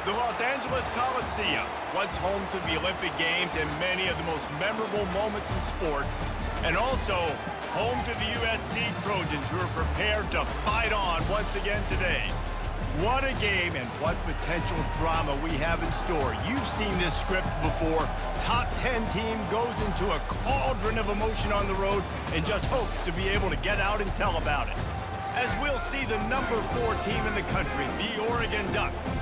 The Los Angeles Coliseum, once home to the Olympic Games and many of the most memorable moments in sports, and also home to the USC Trojans, who are prepared to fight on once again today. What a game and what potential drama we have in store. You've seen this script before. Top 10 team goes into a cauldron of emotion on the road and just hopes to be able to get out and tell about it. As we'll see the number 4 team in the country, the Oregon Ducks,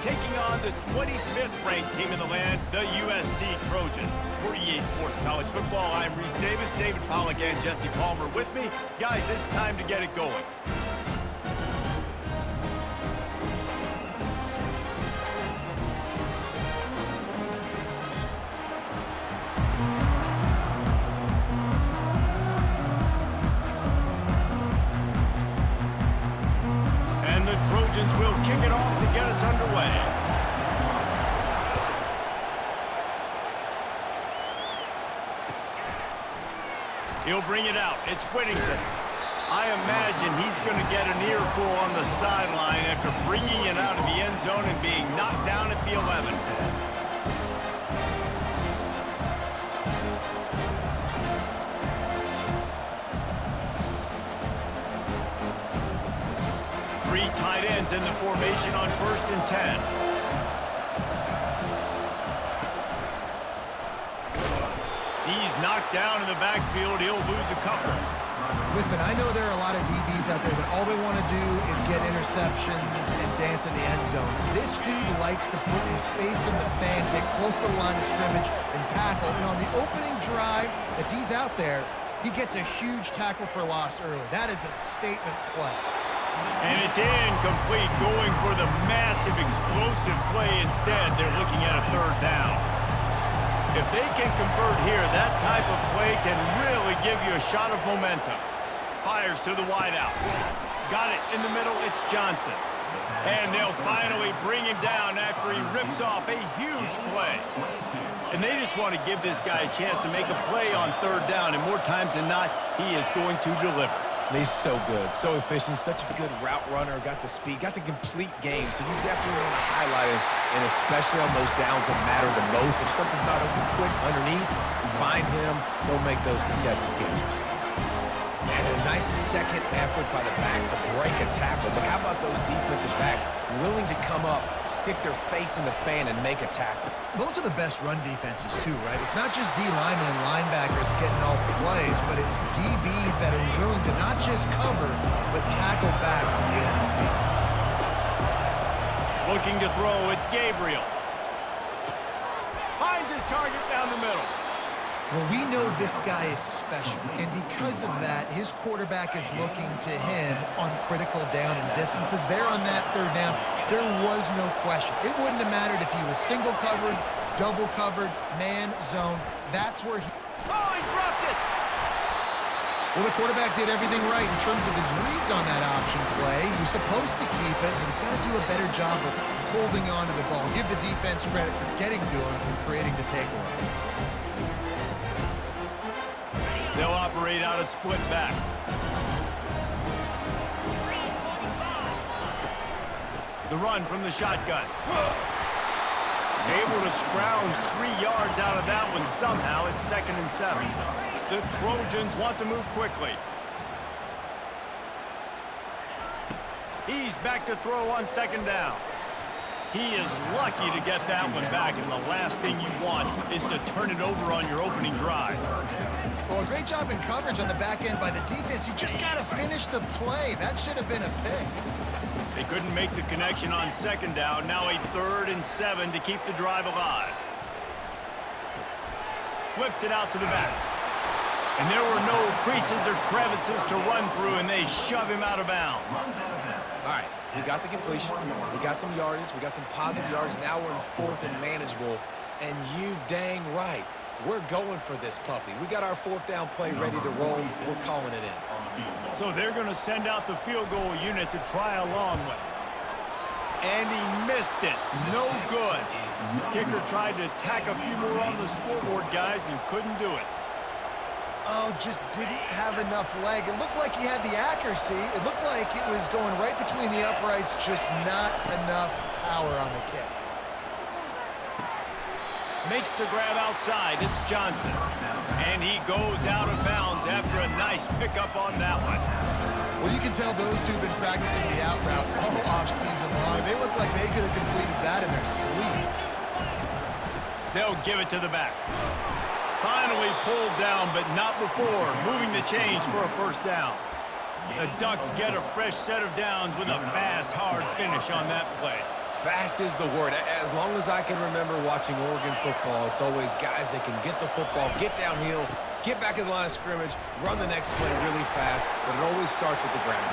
taking on the 25th ranked team in the land, the USC Trojans. For EA Sports College Football, I'm Reese Davis, David Pollack, and Jesse Palmer with me. Guys, it's time to get it going. And the Trojans will kick it off to get us underway. He'll bring it out. It's Whittington. I imagine he's going to get an earful on the sideline after bringing it out of the end zone and being knocked down at the 11. Three tight ends in the formation on 1st and 10. He's knocked down in the backfield. He'll lose a couple. Listen, I know there are a lot of DBs out there that all they want to do is get interceptions and dance in the end zone. This dude likes to put his face in the fan, get close to the line of scrimmage, and tackle. And on the opening drive, if he's out there, he gets a huge tackle for loss early. That is a statement play. And it's incomplete, going for the massive explosive play instead. They're looking at a 3rd down. If they can convert here, that type of play can really give you a shot of momentum. Fires to the wideout. Got it in the middle, it's Johnson. And they'll finally bring him down after he rips off a huge play. And they just want to give this guy a chance to make a play on 3rd down, and more times than not, he is going to deliver. He's so good, so efficient, such a good route runner, got the speed, got the complete game, so you definitely want to highlight him, and especially on those downs that matter the most. If something's not open quick underneath, find him, they'll make those contested catches. And a nice second effort by the back to break a tackle, but how about those defensive backs willing to come up, stick their face in the fan, and make a tackle? Those are the best run defenses too, right? It's not just D linemen and linebackers getting all the plays, but it's DBs that are willing to not just cover, but tackle backs in the open field. Looking to throw, it's Gabriel. Finds his target down the middle. Well, we know this guy is special, and because of that, his quarterback is looking to him on critical down and distances. There on that 3rd down, there was no question. It wouldn't have mattered if he was single covered, double covered, man, zone. That's where he... Oh, he dropped it! Well, the quarterback did everything right in terms of his reads on that option play. He was supposed to keep it, but he's got to do a better job of holding on to the ball. Give the defense credit for getting to him and creating the takeaway. They'll operate out of split backs. The run from the shotgun. Able to scrounge 3 yards out of that one somehow. It's 2nd and 7. The Trojans want to move quickly. He's back to throw on 2nd down. He is lucky to get that one back, and the last thing you want is to turn it over on your opening drive. Well, a great job in coverage on the back end by the defense. You just got to finish the play. That should have been a pick. They couldn't make the connection on 2nd down. Now a 3rd and 7 to keep the drive alive. Flips it out to the back. And there were no creases or crevices to run through, and they shove him out of bounds. All right, we got the completion, we got some yardage, we got some positive yardage. Now we're in 4th and manageable, and you dang right, we're going for this puppy. We got our 4th down play ready to roll. We're calling it in. So they're going to send out the field goal unit to try a long one. And he missed it. No good. Kicker tried to tack a few more on the scoreboard, guys, and couldn't do it. Oh, just didn't have enough leg. It looked like he had the accuracy. It looked like it was going right between the uprights, just not enough power on the kick. Makes the grab outside. It's Johnson. And he goes out of bounds after a nice pickup on that one. Well, you can tell those two have been practicing the out route all off-season long. They look like they could have completed that in their sleep. They'll give it to the back. Finally pulled down, but not before moving the chains for a first down. The Ducks get a fresh set of downs with a fast, hard finish on that play. Fast is the word. As long as I can remember watching Oregon football, it's always guys that can get the football, get downhill, get back in the line of scrimmage, run the next play really fast, but it always starts with the ground.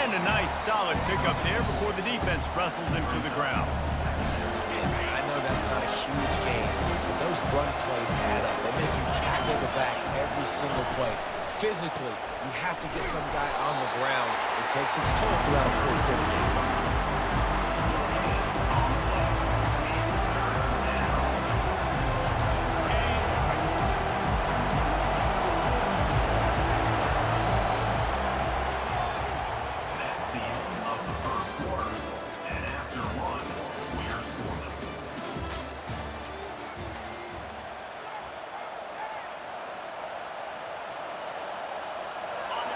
And a nice, solid pickup there before the defense wrestles him to the ground. I know that's not a huge game, but those run plays add up. They make you tackle the back every single play. Physically, you have to get some guy on the ground. It takes its toll throughout a fourth-quarter game.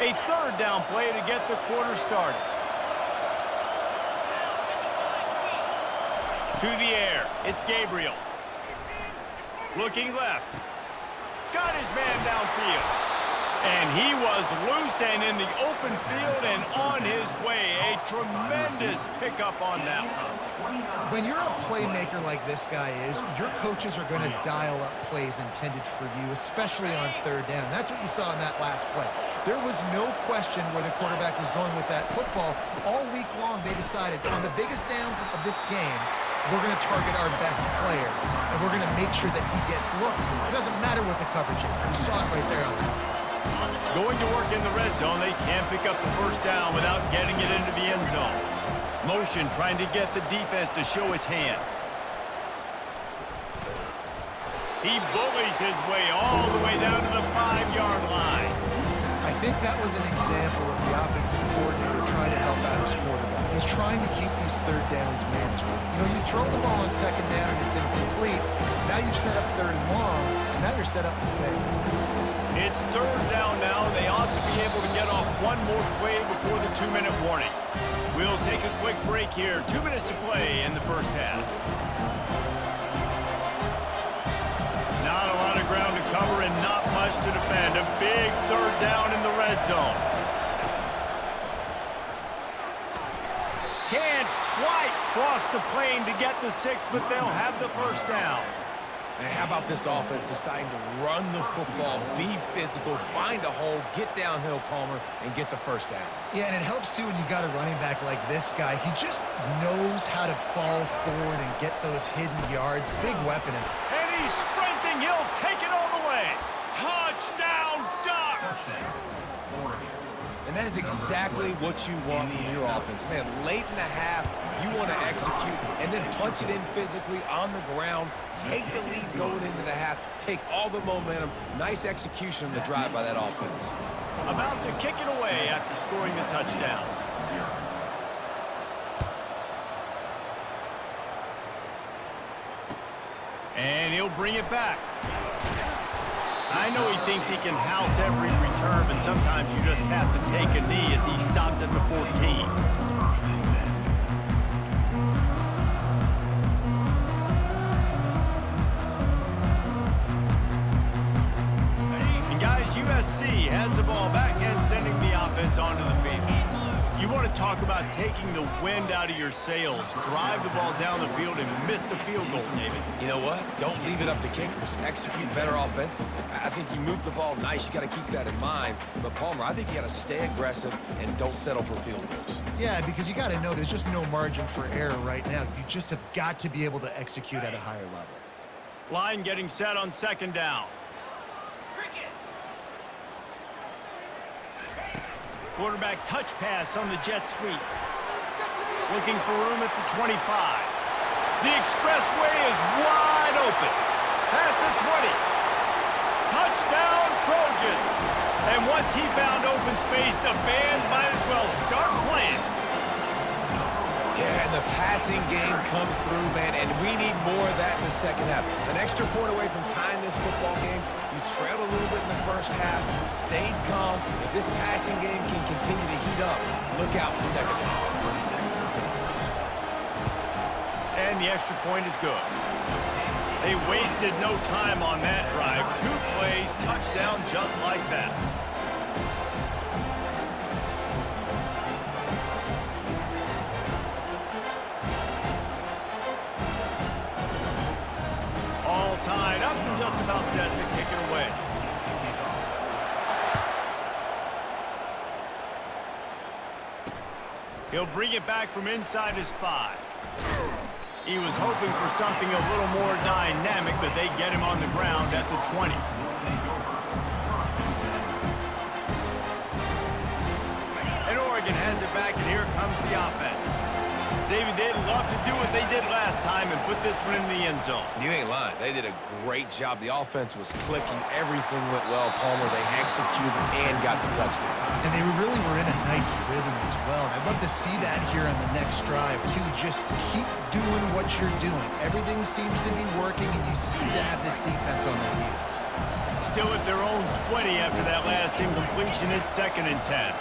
A third down play to get the quarter started. To the air, it's Gabriel. Looking left. Got his man downfield. And he was loose and in the open field and on his way. A tremendous pickup on that one. When you're a playmaker like this guy is, your coaches are going to dial up plays intended for you, especially on third down. That's what you saw in that last play. There was no question where the quarterback was going with that football. All week long, they decided on the biggest downs of this game, we're going to target our best player, and we're going to make sure that he gets looks. It doesn't matter what the coverage is. You saw it right there on that. Going to work in the red zone, they can't pick up the first down without getting it into the end zone. Motion trying to get the defense to show his hand. He bullies his way all the way down to the 5-yard line. I think that was an example of the offensive coordinator trying to help out his quarterback. He's trying to keep these third downs manageable. You know, you throw the ball on second down and it's incomplete. Now you've set up third and long, and now you're set up to fail. It's third down now. They ought to be able to get off one more play before the 2-minute warning. We'll take a quick break here. 2 minutes to play in the first half. Not a lot of ground to cover and not much to defend. A big third down in the red zone. Can't quite cross the plane to get the 6, but they'll have the first down. And how about this offense deciding to run the football, be physical, find a hole, get downhill, Palmer, and get the first down? Yeah, and it helps, too, when you've got a running back like this guy. He just knows how to fall forward and get those hidden yards. Big weapon. And he's sprinting. He'll take it all the way. Touchdown, Ducks! And that is exactly what you want from your offense. Man, late in the half, you want to execute and then punch it in physically on the ground, take the lead going into the half, take all the momentum. Nice execution on the drive by that offense. About to kick it away after scoring the touchdown. And he'll bring it back. I know he thinks he can house every return, but sometimes you just have to take a knee as he stopped at the 14. And guys, USC has the ball back and sending the offense onto the field. You want to talk about taking the wind out of your sails. Drive the ball down the field and miss the field goal, David. You know what? Don't leave it up to kickers. Execute better offensively. I think you move the ball nice. You got to keep that in mind. But, Palmer, I think you got to stay aggressive and don't settle for field goals. Yeah, because you got to know there's just no margin for error right now. You just have got to be able to execute at a higher level. Line getting set on second down. Quarterback touch pass on the jet sweep. Looking for room at the 25. The expressway is wide open. Past the 20. Touchdown, Trojans. And once he found open space, the band might as well start playing. Yeah, and the passing game comes through, man, and we need more of that in the second half. An extra point away from tying this football game. You trailed a little bit in the first half, stayed calm. If this passing game can continue to heat up, look out in the second half. And the extra point is good. They wasted no time on that drive. 2 plays, touchdown just like that. All tied up and just about set to kick it away. He'll bring it back from inside his 5. He was hoping for something a little more dynamic, but they get him on the ground at the 20. And Oregon has it back, and here comes the offense. David, they'd love to do what they did last time and put this one in the end zone. You ain't lying. They did a great job. The offense was clicking. Everything went well, Palmer. They executed and got the touchdown. And they really were in a nice rhythm as well. And I'd love to see that here on the next drive, too. Just keep doing what you're doing. Everything seems to be working, and you seem to have this defense on their heels. Still at their own 20 after that last incompletion. It's 2nd and 10.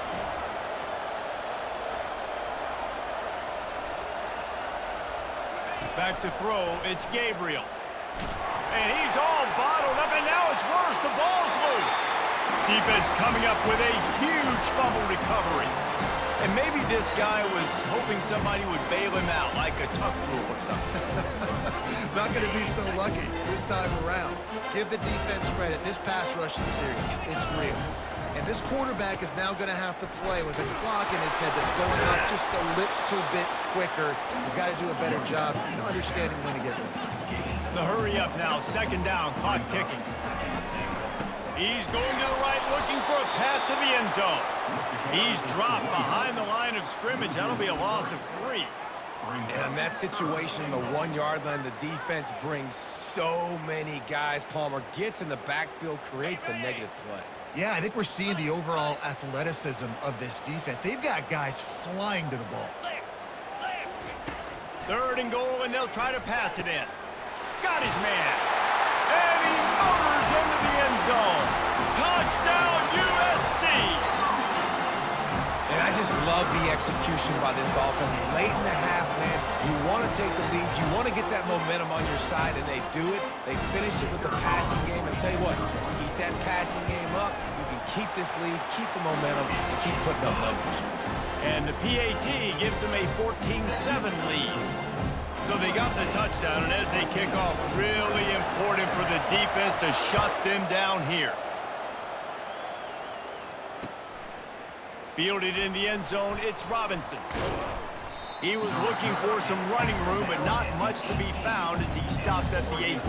Back to throw, it's Gabriel. And he's all bottled up, and now it's worse. The ball's loose. Defense coming up with a huge fumble recovery. And maybe this guy was hoping somebody would bail him out, like a tuck rule or something. Not going to be so lucky this time around. Give the defense credit. This pass rush is serious. It's real. And this quarterback is now going to have to play with a clock in his head that's going up just a little bit quicker. He's got to do a better job understanding when to get ready. The hurry up now, 2nd down, clock ticking. He's going to the right, looking for a path to the end zone. He's dropped behind the line of scrimmage. That'll be a loss of 3. And on that situation, the 1-yard line, the defense brings so many guys. Palmer gets in the backfield, creates the negative play. Yeah, I think we're seeing the overall athleticism of this defense. They've got guys flying to the ball. 3rd and goal, and they'll try to pass it in. Got his man. And he motors into the end zone. Touchdown, USC! And I just love the execution by this offense. Late in the half, man, you want to take the lead. You want to get that momentum on your side, and they do it. They finish it with the passing game. And I'll tell you what, keep that passing game up. You can keep this lead, keep the momentum, and keep putting up numbers. And the PAT gives them a 14-7 lead. So they got the touchdown, and as they kick off, really important for the defense to shut them down here. Fielded in the end zone, it's Robinson. He was looking for some running room, but not much to be found as he stopped at the 18.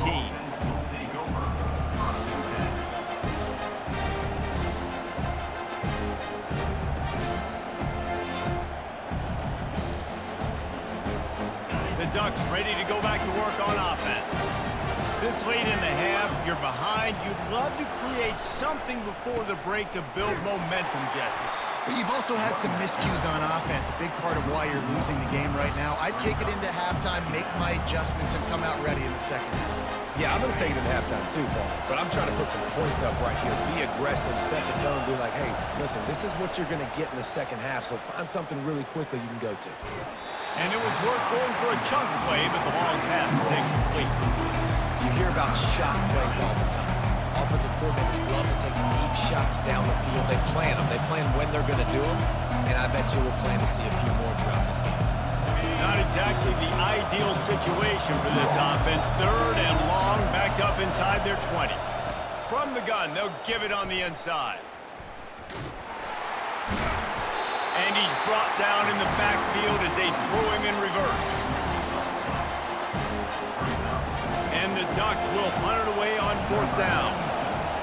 The Ducks ready to go back to work on offense. This late in the half, you're behind. You'd love to create something before the break to build momentum, Jesse. But you've also had some miscues on offense, a big part of why you're losing the game right now. I'd take it into halftime, make my adjustments, and come out ready in the second half. Yeah, I'm going to take it into halftime too, Paul. But I'm trying to put some points up right here. Be aggressive, set the tone, be like, hey, listen, this is what you're going to get in the second half, so find something really quickly you can go to. And it was worth going for a chunk play, but the long pass is incomplete. You hear about shot plays all the time. Offensive coordinators love to take deep shots down the field. They plan them. They plan when they're going to do them, and I bet you we'll plan to see a few more throughout this game. Not exactly the ideal situation for this offense. 3rd and long, backed up inside their 20. From the gun, they'll give it on the inside. And he's brought down in the backfield as they throw him in reverse. And the Ducks will punt it away on 4th down.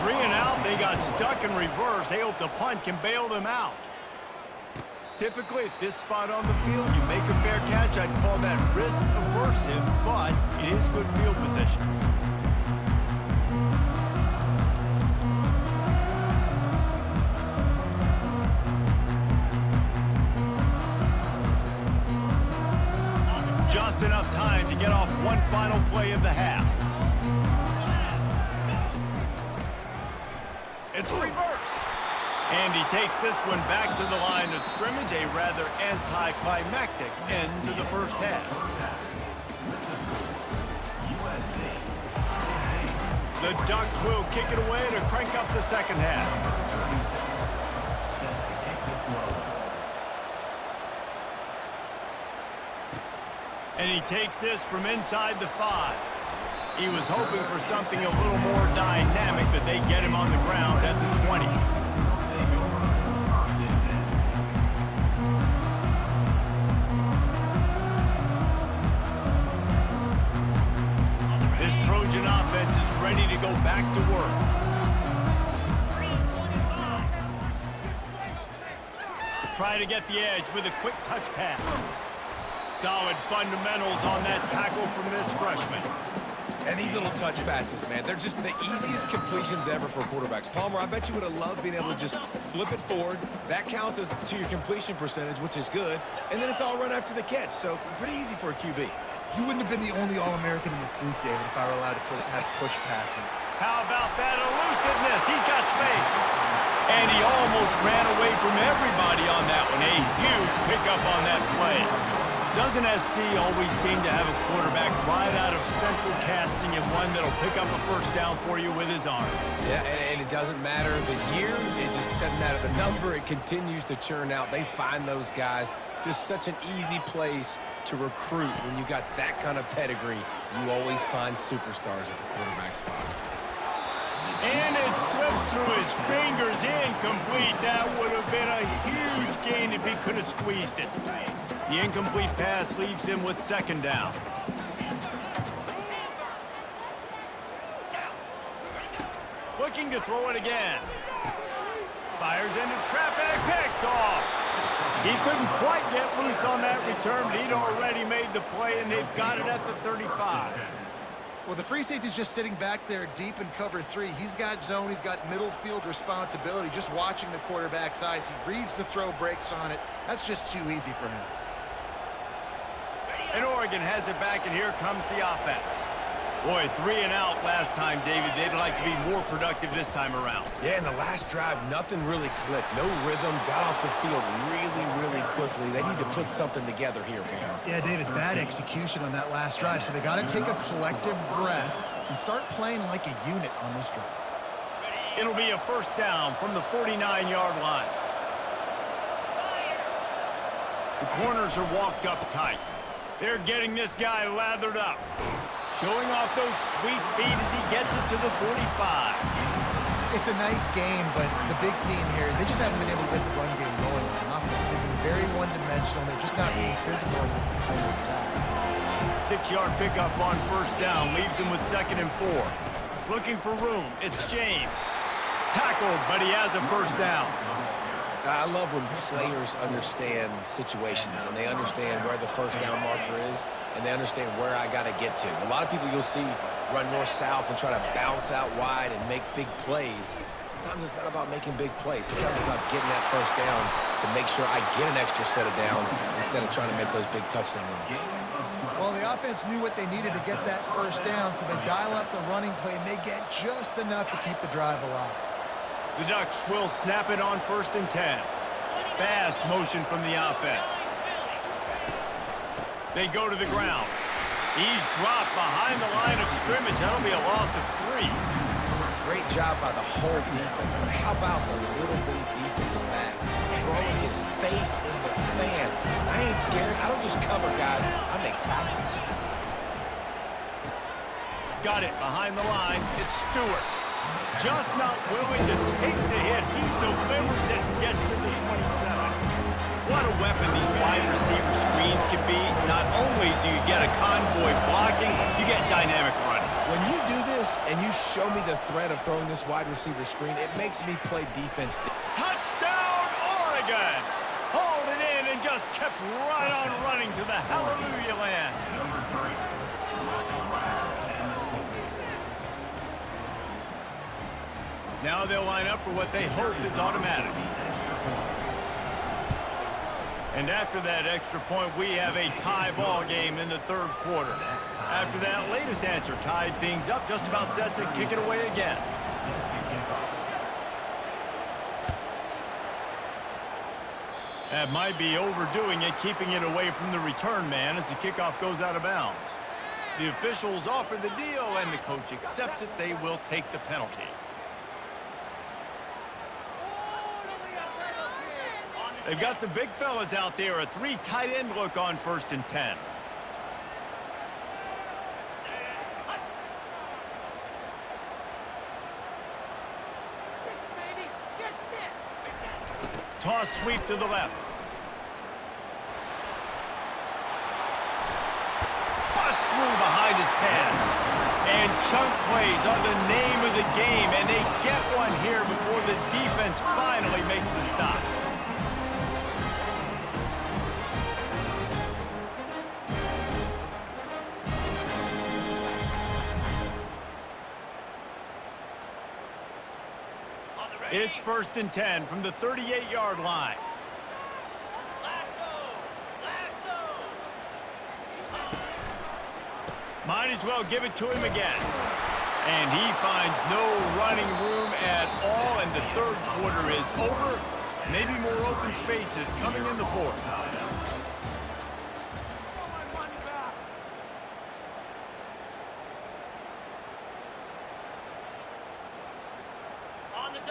3 and out, they got stuck in reverse. They hope the punt can bail them out. Typically, at this spot on the field, you make a fair catch. I'd call that risk aversive, but it is good field position. enough time to get off one final play of the half. It's reverse. And he takes this one back to the line of scrimmage, a rather anticlimactic end to the first half. The Ducks will kick it away to crank up the second half. And he takes this from inside the 5. He was hoping for something a little more dynamic, but they get him on the ground at the 20. This Trojan offense is ready to go back to work. Try to get the edge with a quick touch pass. Solid fundamentals on that tackle from this freshman. And these little touch passes, man, they're just the easiest completions ever for quarterbacks. Palmer, I bet you would have loved being able to just flip it forward. That counts as to your completion percentage, which is good. And then it's all run after the catch, so pretty easy for a QB. You wouldn't have been the only All-American in this booth, David, if I were allowed to have push passing. How about that elusiveness? He's got space. And he almost ran away from everybody on that one. A huge pickup on that play. Doesn't SC always seem to have a quarterback right out of central casting and one that'll pick up a first down for you with his arm? Yeah, and it doesn't matter the year. It just doesn't matter the number. It continues to churn out. They find those guys. Just such an easy place to recruit. When you got that kind of pedigree, you always find superstars at the quarterback spot. And it slips through his fingers, incomplete. That would have been a huge gain if he could have squeezed it. The incomplete pass leaves him with second down. Looking to throw it again. Fires into traffic, picked off. He couldn't quite get loose on that return, but he'd already made the play, and they've got it at the 35. Well, the free safety's just sitting back there deep in cover 3. He's got zone. He's got middle field responsibility. Just watching the quarterback's eyes. He reads the throw, breaks on it. That's just too easy for him. And Oregon has it back, and here comes the offense. Boy, 3 and out last time, David. They'd like to be more productive this time around. Yeah, in the last drive, nothing really clicked. No rhythm, got off the field really quickly. They need to put something together here, Palmer. Yeah, David, bad execution on that last drive, so they got to take a collective breath and start playing like a unit on this drive. It'll be a first down from the 49-yard line. The corners are walked up tight. They're getting this guy lathered up. Showing off those sweet feet as he gets it to the 45. It's a nice game, but the big theme here is they just haven't been able to get the run game going on offense. They've been very one-dimensional. They're just not being physical enough to play the attack. 6-yard pickup on first down leaves him with 2nd and 4. Looking for room. It's James. Tackled, but he has a first down. I love when players understand situations and they understand where the first down marker is and they understand where I got to get to. A lot of people you'll see run north-south and try to bounce out wide and make big plays. Sometimes it's not about making big plays. Sometimes it's about getting that first down to make sure I get an extra set of downs instead of trying to make those big touchdown runs. Well, the offense knew what they needed to get that first down, so they dial up the running play and they get just enough to keep the drive alive. The Ducks will snap it on 1st and 10. Fast motion from the offense. They go to the ground. He's dropped behind the line of scrimmage. That'll be a loss of 3. Great job by the whole defense, but how about the little bitty defensive back throwing his face in the fan? I ain't scared. I don't just cover guys. I make tackles. Got it behind the line. It's Stewart. Just not willing to take the hit. He delivers it and gets to the 27. What a weapon these wide receiver screens can be. Not only do you get a convoy blocking, you get dynamic running. When you do this and you show me the threat of throwing this wide receiver screen, it makes me play defense. Touchdown, Oregon! Hauled it in and just kept right on running to the hallelujah land. Now they'll line up for what they hope is automatic. And after that extra point, we have a tie ball game in the third quarter. After that latest answer tied things up, just about set to kick it away again. That might be overdoing it, keeping it away from the return man as the kickoff goes out of bounds. The officials offer the deal, and the coach accepts it. They will take the penalty. They've got the big fellas out there, a 3 tight end look on 1st and 10. Toss sweep to the left. Bust through behind his pad. And chunk plays are the name of the game, and they get one here before the defense finally makes the stop. It's 1st and 10 from the 38-yard line. Might as well give it to him again. And he finds no running room at all, and the third quarter is over. Maybe more open spaces coming in the fourth.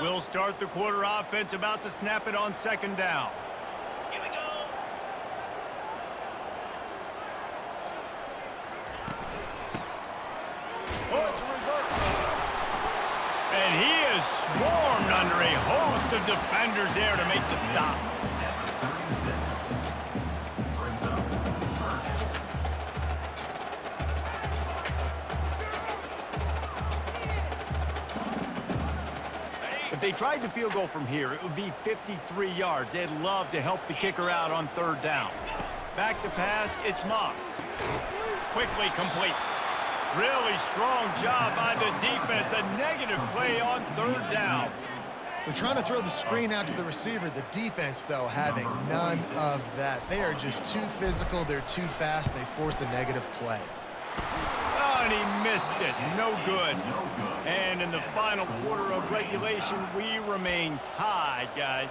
We'll start the quarter offense, about to snap it on 2nd down. Here we go. Oh, it's a reverse. And he is swarmed under a host of defenders there to make the stop. If they tried the field goal from here, it would be 53 yards. They'd love to help the kicker out on 3rd down. Back to pass, it's Moss. Quickly complete. Really strong job by the defense. A negative play on 3rd down. They're trying to throw the screen out to the receiver. The defense, though, having none of that. They are just too physical. They're too fast. And they force a negative play. Oh, and he missed it. No good. And in the final quarter of regulation, we remain tied, guys.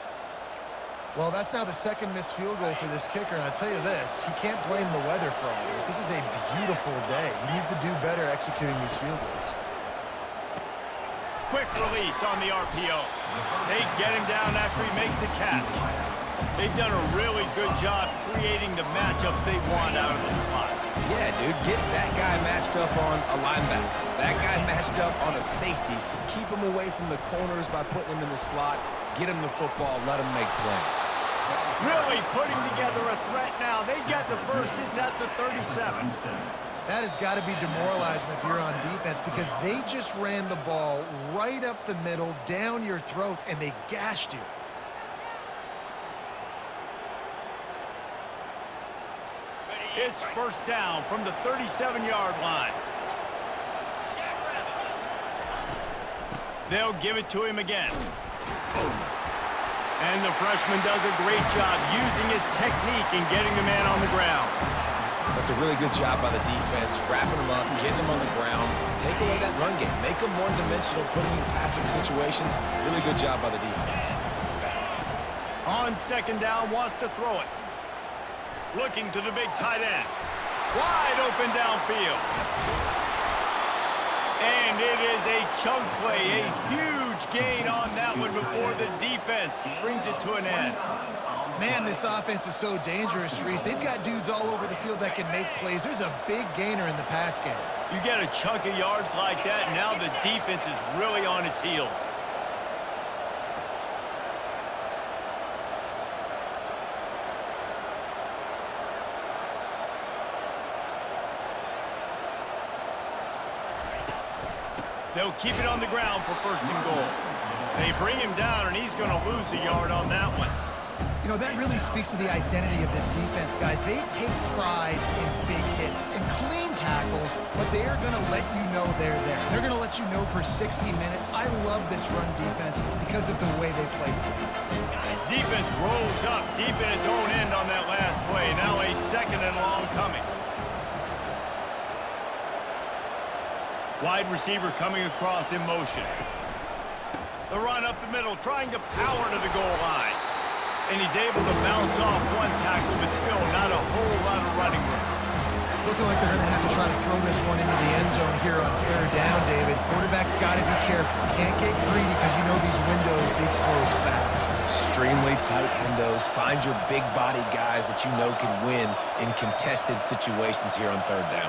Well, that's now the 2nd missed field goal for this kicker, and I'll tell you this, he can't blame the weather for all this. This is a beautiful day. He needs to do better executing these field goals. Quick release on the RPO. They get him down after he makes a catch. They've done a really good job creating the matchups they want out of the slot. Yeah, dude, get that guy matched up on a linebacker. That guy matched up on a safety. Keep him away from the corners by putting him in the slot. Get him the football. Let him make plays. Really putting together a threat now. They get the first. It's at the 37. That has got to be demoralizing if you're on defense because they just ran the ball right up the middle, down your throats, and they gashed you. It's 1st down from the 37-yard line. They'll give it to him again. And the freshman does a great job using his technique and getting the man on the ground. That's a really good job by the defense, wrapping him up, getting him on the ground, take away that run game, make him one-dimensional, put him in passing situations. Really good job by the defense. On 2nd down, wants to throw it. Looking to the big tight end. Wide open downfield. And it is a chunk play, a huge gain on that one before the defense brings it to an end. Man, this offense is so dangerous, Reese. They've got dudes all over the field that can make plays. There's a big gainer in the pass game. You get a chunk of yards like that, and now the defense is really on its heels. They'll keep it on the ground for 1st and goal. They bring him down, and he's going to lose a yard on that one. You know, that really speaks to the identity of this defense, guys. They take pride in big hits and clean tackles, but they are going to let you know they're there. They're going to let you know for 60 minutes. I love this run defense because of the way they play. Defense rose up deep in its own end on that last play. Now a second and long coming. Wide receiver coming across in motion. The run up the middle, trying to power to the goal line. And he's able to bounce off one tackle, but still not a whole lot of running room. It's looking like they're going to have to try to throw this one into the end zone here on third down, David. Quarterback's got to be careful. Can't get greedy because you know these windows, they close fast. Extremely tight windows. Find your big body guys that you know can win in contested situations here on third down.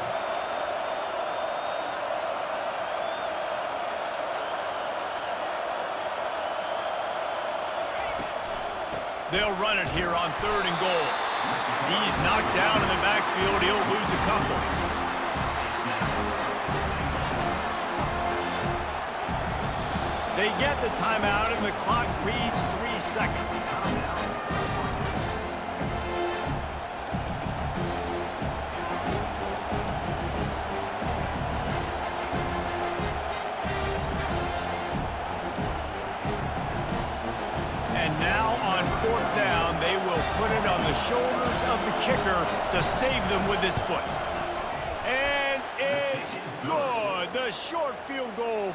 They'll run it here on third and goal. He's knocked down in the backfield. He'll lose a couple. They get the timeout, and the clock reads 3 seconds. And now on fourth down, they will put it on the shoulders of the kicker to save them with his foot. And it's good. The short field goal